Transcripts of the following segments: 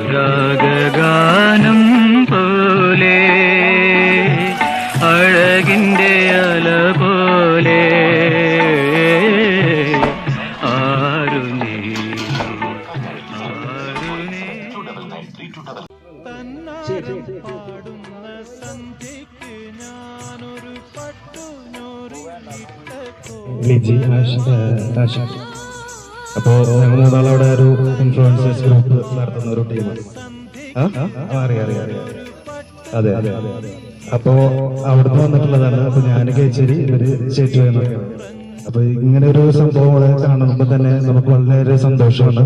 അനുരാഗാനം പോലെ അഴകിൻ്റെ അല പോലെ ആരു നീ പാടുന്ന സന്ധ്യയ്ക്ക് ഞാനൊരു അപ്പോ ഞങ്ങൾ മൂന്നാളവിടെ ഒരു ഇൻഫ്ലുവൻസേഴ്സ് ഗ്രൂപ്പ് നടത്തുന്ന ഒരു ടീമാണ്. അറിയാം. അതെ. അപ്പോ അവിടുന്ന് വന്നിട്ടുള്ളതാണ്. അപ്പൊ ഞാൻ കേച്ചേരി ഇവര് ചേച്ചു എന്നൊക്കെയാണ്. അപ്പൊ ഇങ്ങനെ ഒരു സംഭവം കാണുമ്പോ തന്നെ നമുക്ക് വളരെ സന്തോഷമാണ്.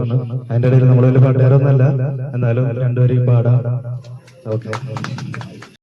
അതിന്റെ ഇടയിൽ നമ്മൾ വലിയ പാട്ടുകാരൊന്നല്ല, എന്നാലും രണ്ടുപേരെയും പാടാം. ഓക്കെ.